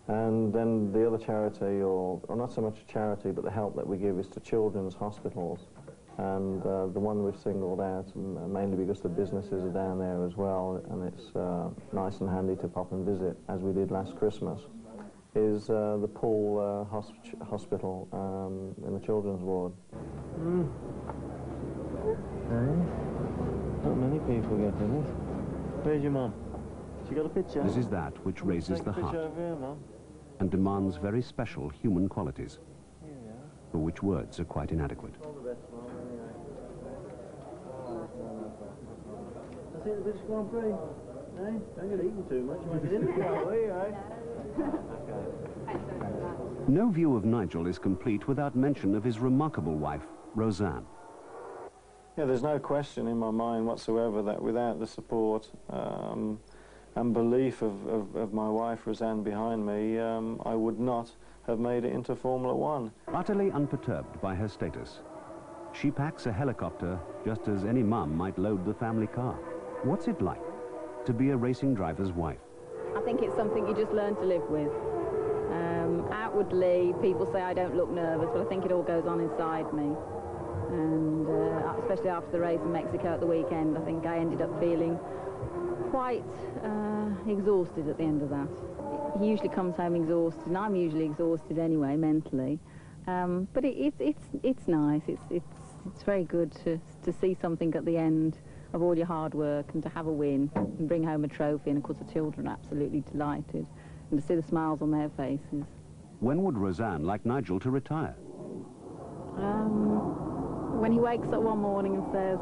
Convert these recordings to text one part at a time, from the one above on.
And then the other charity, or not so much a charity, but the help that we give is to children's hospitals. And the one we've singled out, mainly because the businesses are down there as well, and it's nice and handy to pop and visit, as we did last Christmas, is the Pool Hospital in the children's ward. Not many people get in it. Where's your mum? She got a picture? This is that which raises the heart and demands very special human qualities, for which words are quite inadequate. I see the British Grand Prix. No? Don't get eaten too much. You might get in it. No view of Nigel is complete without mention of his remarkable wife, Roseanne. Yeah, there's no question in my mind whatsoever that without the support and belief of my wife, Roseanne, behind me, I would not have made it into Formula One. Utterly unperturbed by her status, she packs a helicopter just as any mum might load the family car. What's it like to be a racing driver's wife? I think it's something you just learn to live with. Outwardly, people say I don't look nervous, but I think it all goes on inside me. And especially after the race in Mexico at the weekend, I think I ended up feeling quite exhausted at the end of that. He usually comes home exhausted, and I'm usually exhausted anyway, mentally. But it's nice. It's very good to see something at the end of all your hard work and to have a win and bring home a trophy. And of course, the children are absolutely delighted, and to see the smiles on their faces. When would Roseanne like Nigel to retire? When he wakes up one morning and says,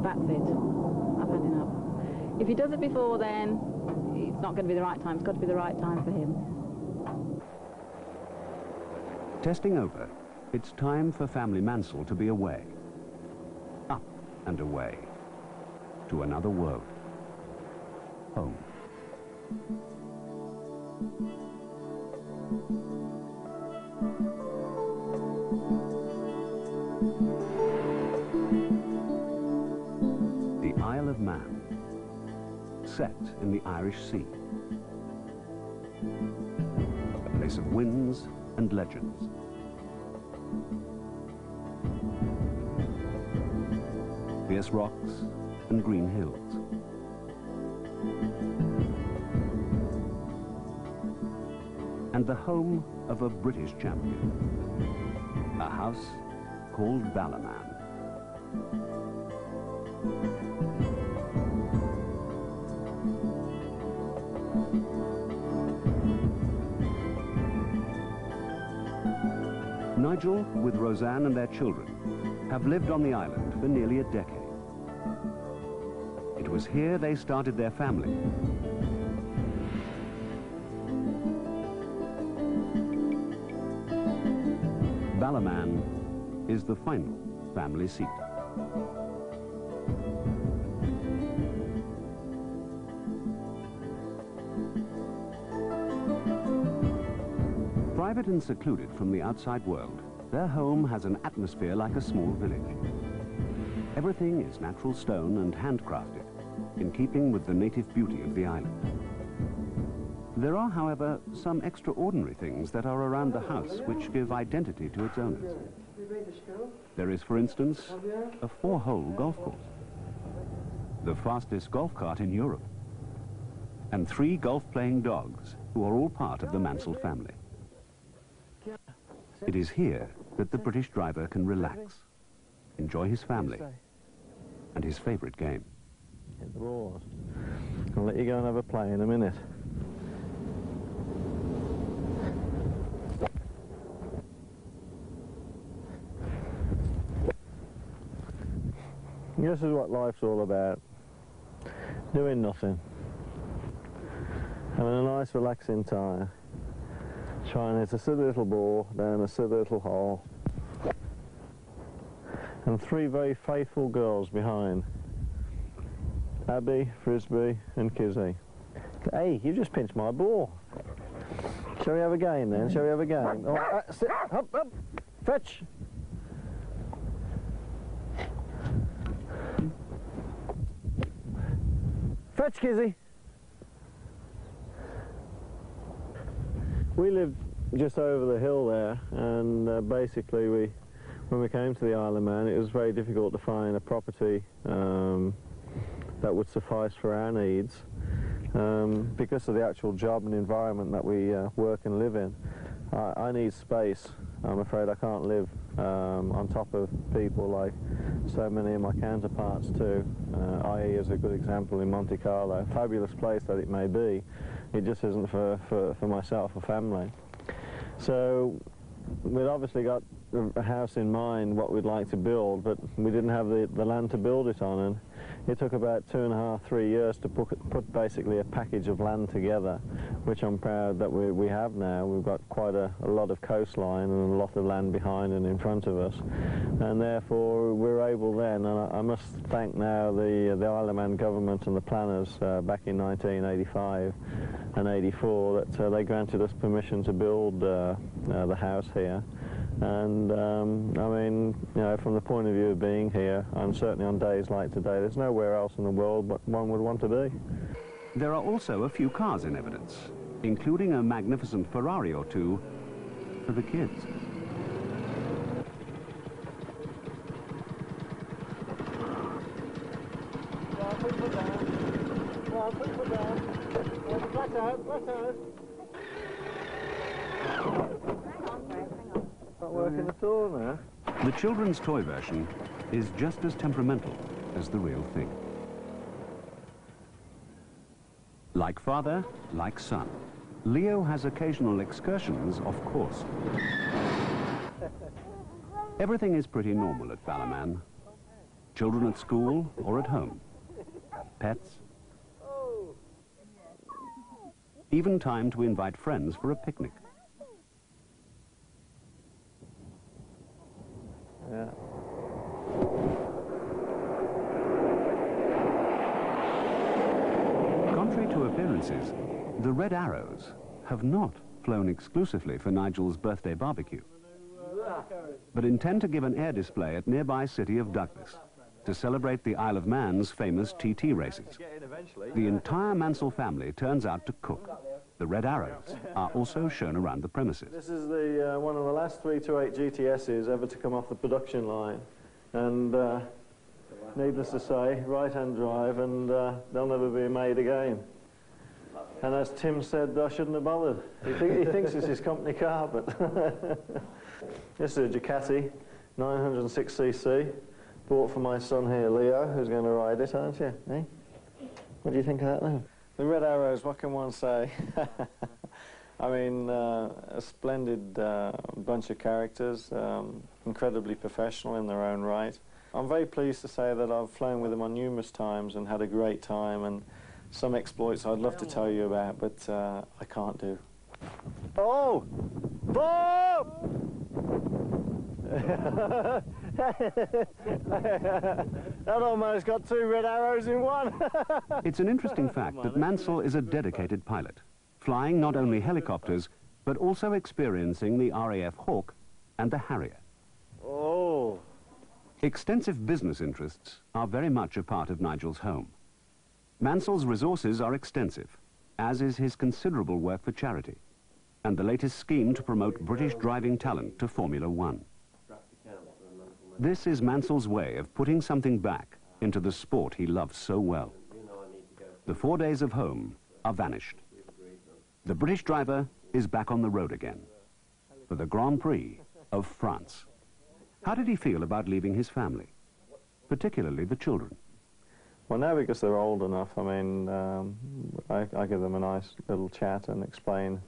"That's it, I've had enough." If he does it before then, it's not going to be the right time. It's got to be the right time for him. Testing over, it's time for family Mansell to be away. Up and away. To another world. Home. The Isle of Man, set in the Irish Sea. A place of winds and legends. Fierce rocks and green hills. And the home of a British champion. A house called Ballerman. Nigel, with Roseanne and their children, have lived on the island for nearly a decade. It was here they started their family. Ballerman is the final family seat. Private and secluded from the outside world, their home has an atmosphere like a small village. Everything is natural stone and handcrafted, in keeping with the native beauty of the island. There are, however, some extraordinary things that are around the house which give identity to its owners. There is, for instance, a 4-hole golf course, the fastest golf cart in Europe, and 3 golf-playing dogs who are all part of the Mansell family. It is here that the British driver can relax, enjoy his family, and his favourite game. Hit the balls. I'll let you go and have a play in a minute. This is what life's all about. Doing nothing. Having a nice relaxing time. Trying to hit a silly little ball down a silly little hole. And 3 very faithful girls behind. Abby, Frisbee and Kizzy. Hey, you just pinched my ball. Shall we have a game then? Shall we have a game? Oh, sit, up, up, fetch. Fetch, Kizzy. We lived just over the hill there, and basically when we came to the Isle of Man, it was very difficult to find a property that would suffice for our needs because of the actual job and environment that we work and live in. I need space. I'm afraid I can't live on top of people like so many of my counterparts do. IE is a good example in Monte Carlo. Fabulous place that it may be, it just isn't for myself or family. So we'd obviously got a house in mind, what we'd like to build, but we didn't have the land to build it on, and it took about 2.5, 3 years to put basically a package of land together, which I'm proud that we have now. We've got quite a lot of coastline and a lot of land behind and in front of us, and therefore we're able then, and I must thank now the Isle of Man government and the planners back in 1985 and 84 that they granted us permission to build the house here. And I mean, you know, from the point of view of being here, and certainly on days like today, there's nowhere else in the world but one would want to be. There are also a few cars in evidence, including a magnificent Ferrari or two for the kids. Not working at all now. The children's toy version is just as temperamental as the real thing. Like father, like son, Leo has occasional excursions off course. Everything is pretty normal at Ballyman. Children at school or at home. Pets. Even time to invite friends for a picnic. Yeah. Contrary to appearances, the Red Arrows have not flown exclusively for Nigel's birthday barbecue, but intend to give an air display at nearby city of Douglas to celebrate the Isle of Man's famous TT races. The entire Mansell family turns out to cook. The Red Arrows are also shown around the premises. This is the one of the last 328 GTSs ever to come off the production line, and needless to say, right-hand drive, and they'll never be made again. And as Tim said, I shouldn't have bothered. He thinks it's his company car, but this is a Ducati 906cc, bought for my son here, Leo, who's going to ride it, aren't you? Eh? What do you think of that now? The Red Arrows, what can one say? I mean, a splendid bunch of characters, incredibly professional in their own right. I'm very pleased to say that I've flown with them on numerous times and had a great time, and some exploits I'd love to tell you about, but I can't do. Oh! Bob! That almost got 2 Red Arrows in one. It's an interesting fact that Mansell is a dedicated pilot, flying not only helicopters, but also experiencing the RAF Hawk and the Harrier. Oh! Extensive business interests are very much a part of Nigel's home. Mansell's resources are extensive, as is his considerable work for charity, and the latest scheme to promote British driving talent to Formula One. This is Mansell's way of putting something back into the sport he loves so well. The 4 days of home are vanished. The British driver is back on the road again for the Grand Prix of France. How did he feel about leaving his family, particularly the children? Well, now because they're old enough, I mean, I give them a nice little chat and explain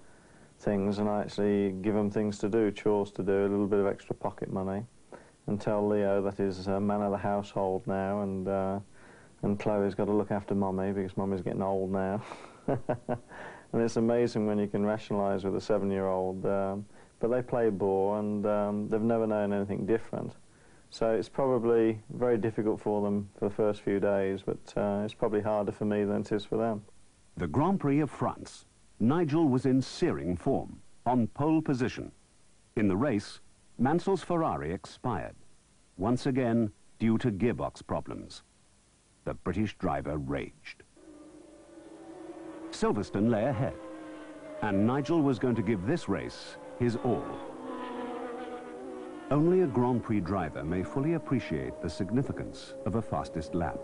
things, and I actually give them things to do, chores to do, a little bit of extra pocket money, and tell Leo that he's a man of the household now, and Chloe's got to look after Mummy because Mummy's getting old now. And it's amazing when you can rationalise with a 7-year-old, but they play ball, and they've never known anything different. So it's probably very difficult for them for the first few days, but it's probably harder for me than it is for them. The Grand Prix of France. Nigel was in searing form, on pole position. In the race, Mansell's Ferrari expired, once again due to gearbox problems. The British driver raged. Silverstone lay ahead. And Nigel was going to give this race his all. Only a Grand Prix driver may fully appreciate the significance of a fastest lap.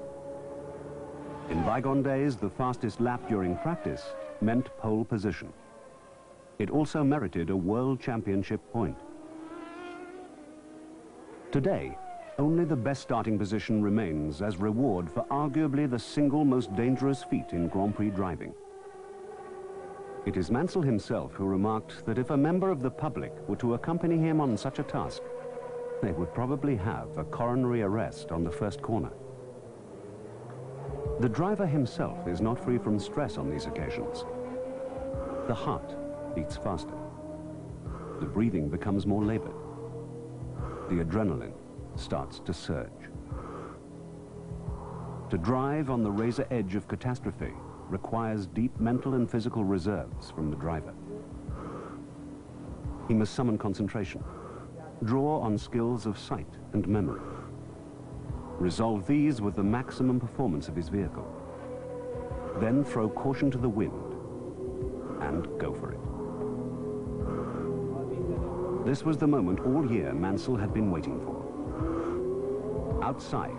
In bygone days, the fastest lap during practice meant pole position. It also merited a World Championship point. Today, only the best starting position remains as reward for arguably the single most dangerous feat in Grand Prix driving. It is Mansell himself who remarked that if a member of the public were to accompany him on such a task, they would probably have a coronary arrest on the first corner. The driver himself is not free from stress on these occasions. The heart beats faster. The breathing becomes more labored. The adrenaline starts to surge. To drive on the razor edge of catastrophe requires deep mental and physical reserves from the driver. He must summon concentration, draw on skills of sight and memory, resolve these with the maximum performance of his vehicle, then throw caution to the wind and go for it. This was the moment all year Mansell had been waiting for. Outside,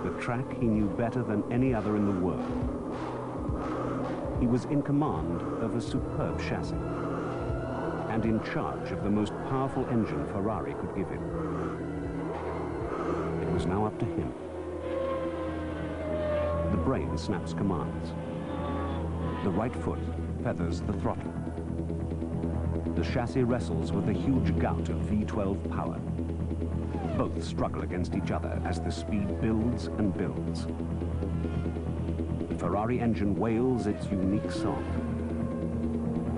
the track he knew better than any other in the world. He was in command of a superb chassis and in charge of the most powerful engine Ferrari could give him. It was now up to him. The brain snaps commands. The right foot feathers the throttle. The chassis wrestles with a huge gout of V12 power. Both struggle against each other as the speed builds and builds. The Ferrari engine wails its unique song.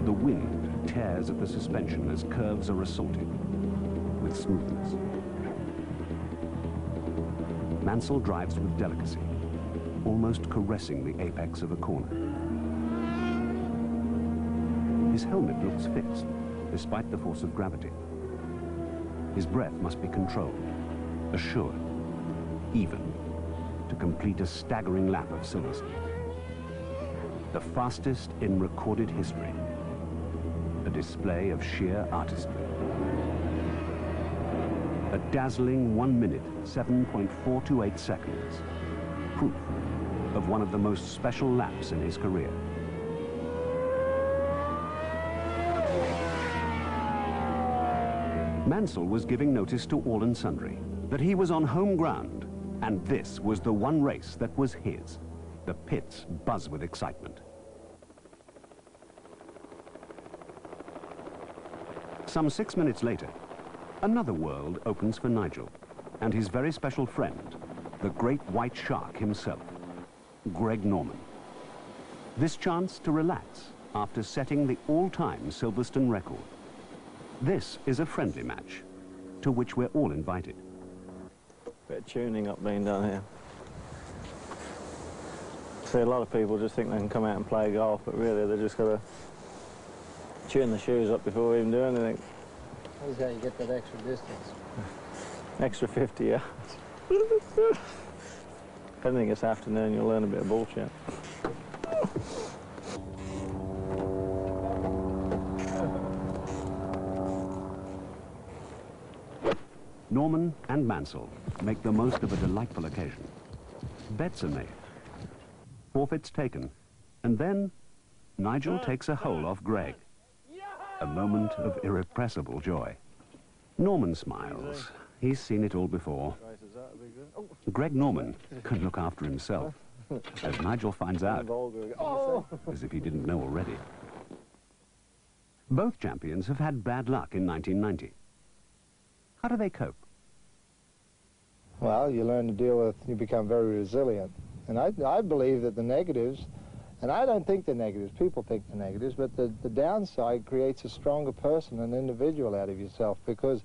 The wind tears at the suspension as curves are assaulted with smoothness. Mansell drives with delicacy, almost caressing the apex of a corner. His helmet looks fixed, despite the force of gravity. His breath must be controlled, assured, even, to complete a staggering lap of Silverstone. The fastest in recorded history. A display of sheer artistry. A dazzling 1 minute, 7.428 seconds. Proof of one of the most special laps in his career. Mansell was giving notice to all and sundry that he was on home ground, and this was the one race that was his. The pits buzz with excitement. Some 6 minutes later, another world opens for Nigel and his very special friend, the great white shark himself, Greg Norman. This chance to relax after setting the all-time Silverstone record. This is a friendly match to which we're all invited. Bit of tuning up being done here. See, a lot of people just think they can come out and play golf, but really they've just got to tune the shoes up before we even do anything. That's how you get that extra distance. Extra 50 yards. If anything this afternoon, you'll learn a bit of bullshit. Norman and Mansell make the most of a delightful occasion. Bets are made, forfeits taken, and then Nigel takes a hole off Greg. A moment of irrepressible joy. Norman smiles. He's seen it all before. Greg Norman can look after himself, as Nigel finds out, as if he didn't know already. Both champions have had bad luck in 1990. How do they cope? Well, you learn to deal with, you become very resilient. And I believe that the negatives, and I don't think the negatives, people think the negatives, but the downside creates a stronger person, an individual out of yourself, because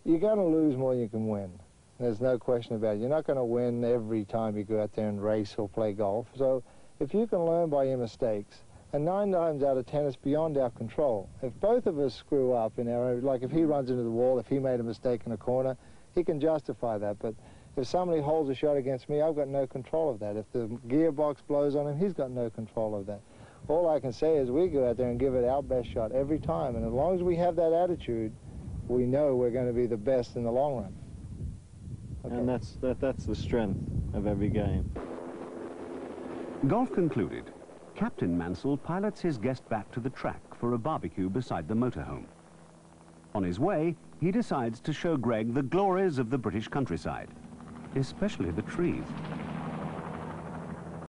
you're going to lose more than you can win. There's no question about it. You're not going to win every time you go out there and race or play golf. So if you can learn by your mistakes, and 9 times out of 10 it's beyond our control. If both of us screw up in our, like if he runs into the wall, if he made a mistake in a corner, he can justify that. But if somebody holds a shot against me, I've got no control of that. If the gearbox blows on him, he's got no control of that. all I can say is we go out there and give it our best shot every time, and as long as we have that attitude, we know we're going to be the best in the long run. Okay. And that's the strength of every game. Golf concluded, Captain Mansell pilots his guest back to the track for a barbecue beside the motorhome. On his way, he decides to show Greg the glories of the British countryside, especially the trees.